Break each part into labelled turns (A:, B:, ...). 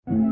A: What's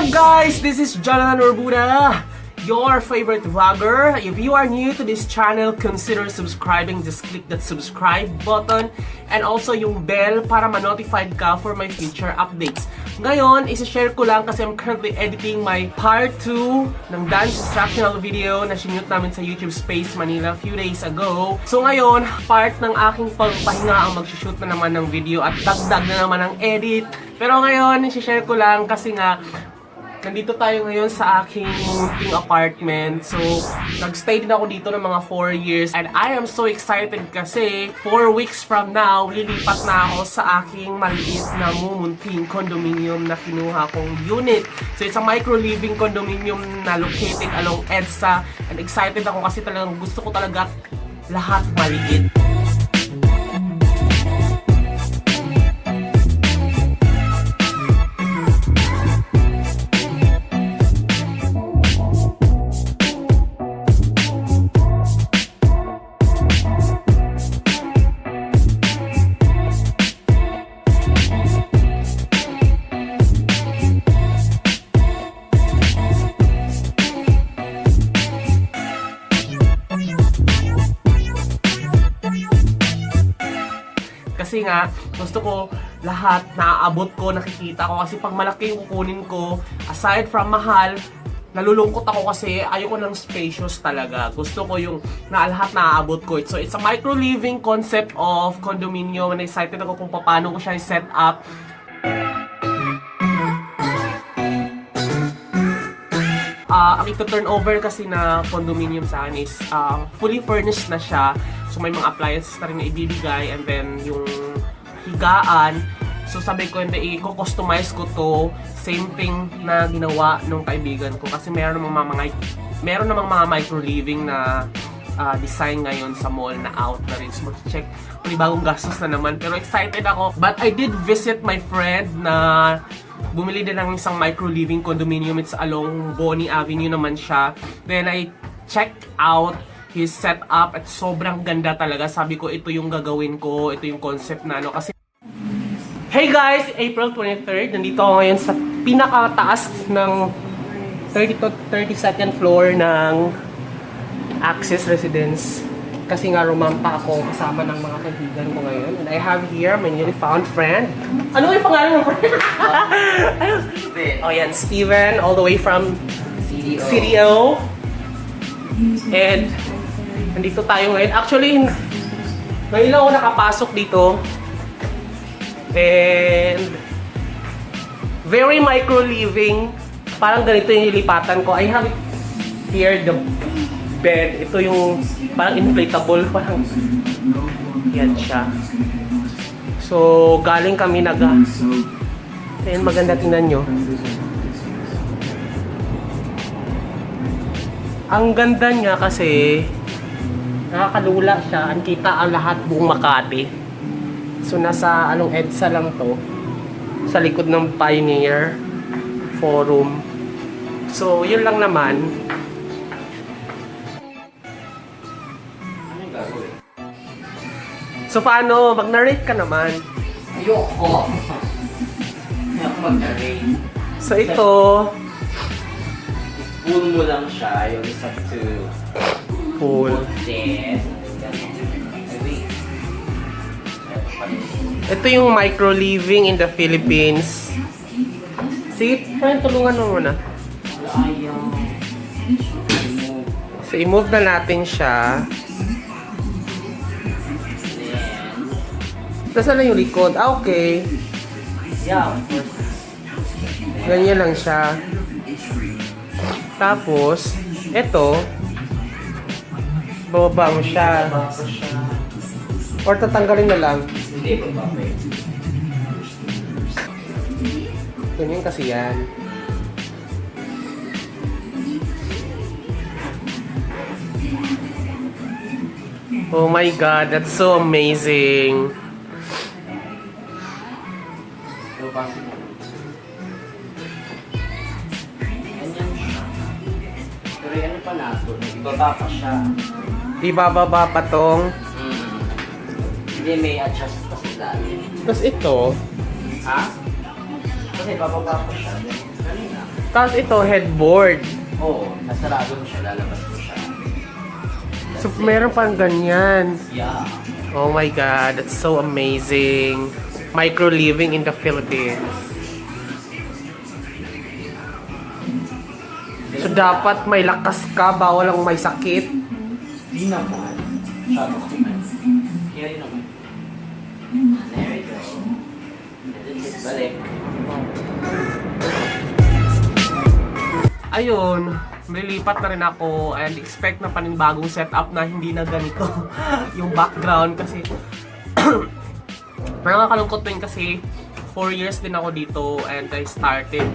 A: up guys? This is Jonathan Orbuda, your favorite vlogger. If you are new to this channel, consider subscribing. Just click that subscribe button and also yung bell para ma-notified ka for my future updates. Ngayon, isa-share ko lang kasi I'm currently editing my part 2 ng dance instructional video na sinute namin sa YouTube Space Manila a few days ago. So ngayon, part ng aking pagpahinga ang mag-shoot na naman ng video at dagdag na naman ang edit. Pero ngayon, isa-share ko lang kasi nga nandito tayo ngayon sa aking munting apartment. So, nagstay din ako dito ng mga 4 years. And I am so excited kasi 4 weeks from now, lilipat na ako sa aking maliit na mumunting condominium na kinuha kong unit. So, it's a micro-living condominium na located along EDSA. And excited ako kasi talagang gusto ko talaga lahat maliit. Kasi nga, gusto ko lahat naaabot ko, nakikita ko. Kasi pag malaki yung kukunin ko, aside from mahal, nalulungkot ako kasi ayoko ng spacious talaga. Gusto ko yung lahat naaabot ko. So, it's a micro-living concept of condominium. And excited ako kung paano ko siya i-set up. Ang ito-turn over kasi na condominium sa akin is fully furnished na siya. So may mga appliances na rin na ibibigay and then yung higaan. So sabi ko, hindi, i-customize ko to. Same thing na ginawa nung kaibigan ko. Kasi meron namang mga micro-living na design ngayon sa mall na out na rin. So mag-check. May bagong gastos na naman. Pero excited ako. But I did visit my friend na bumili din ng isang micro-living condominium. It's along Bonnie Avenue naman siya. Then I checked out his setup at sobrang ganda talaga. Sabi ko, ito yung gagawin ko. Ito yung concept na ano. Kasi hey guys! April 23rd. Nandito ako ngayon sa pinakataas ng 32nd floor ng Access Residence. Kasi nga rumampa ako kasama ng mga kaibigan ko ngayon. And I have here my newly found friend. Ano yung pangalan mo, friend?
B: Steven.
A: Oh yan, Steven. All the way from CDO. And nandito tayo ngayon. Actually, ngayon lang ako nakapasok dito. And very micro-living. Parang ganito yung nilipatan ko. I have here the bed. Ito yung parang inflatable. Parang yan siya. So, galing kami Ayan, maganda tingnan nyo. Ang ganda niya kasi nakakalula siya. Ang kita ang lahat buong Makati. So nasa EDSA lang to. Sa likod ng Pioneer Forum. So yun lang naman. So paano? Mag-narrate ka naman.
B: Ayoko. Ayoko mag-arrange.
A: So ito,
B: Pull mo lang siya. You just have to
A: cool.
B: put this.
A: Ito yung micro-living in the Philippines. Sige, friend, tulungan mo muna.
B: Ayaw.
A: So, i-move na natin siya.
B: Then,
A: Nasaan na yung likod? Okay.
B: yeah, of course.
A: Ganyan lang siya. Tapos, ito, bababa mo siya.
B: Bago siya.
A: Or tatanggalin na lang.
B: Hindi pa ba?
A: Ganyan kasi yan. Oh my God, that's so amazing.
B: So, kasi ganyan siya. Pero ano pa nato, ibaba pa siya.
A: Ibababa pa tong.
B: Hindi, may adjust pa sila.
A: Tapos ito.
B: Ha? Kasi bababa pa siya. Kanina.
A: Tapos ito, headboard.
B: Oo, nasarado mo siya, lalabas mo siya.
A: So, meron pang ganyan.
B: Yeah.
A: Oh my God, that's so amazing. Micro living in the Philippines. So, dapat may lakas ka, bawal ang may sakit.
B: Hindi naman. Sabi ko naman. Kaya rin naman. There you go. And then balik.
A: Ayun, lilipat na rin ako and expect na panibagong setup na hindi na ganito yung background kasi nakakalungkot din kasi 4 years din ako dito and I started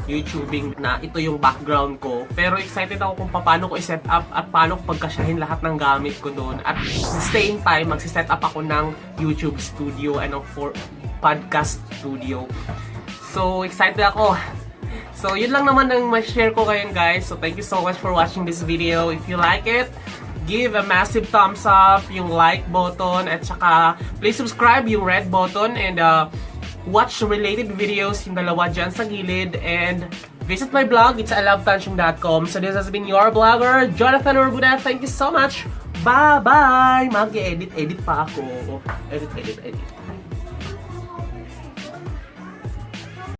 A: YouTubing na ito yung background ko. Pero excited ako kung paano ko i-set up at paano ko pagkasyahin lahat ng gamit ko doon. At the same time, magsi-set up ako ng YouTube studio and for podcast studio. So excited ako. So, yun lang naman ang ma-share ko ngayon, guys. So, thank you so much for watching this video. If you like it, give a massive thumbs up, yung like button, at saka please subscribe, yung red button, and watch related videos, yung dalawa dyan sa gilid, and visit my blog, it's ilovetanching.com. So, this has been your vlogger, Jonathan Orbuda. Thank you so much. Bye-bye! Mag-edit pa ako. Edit.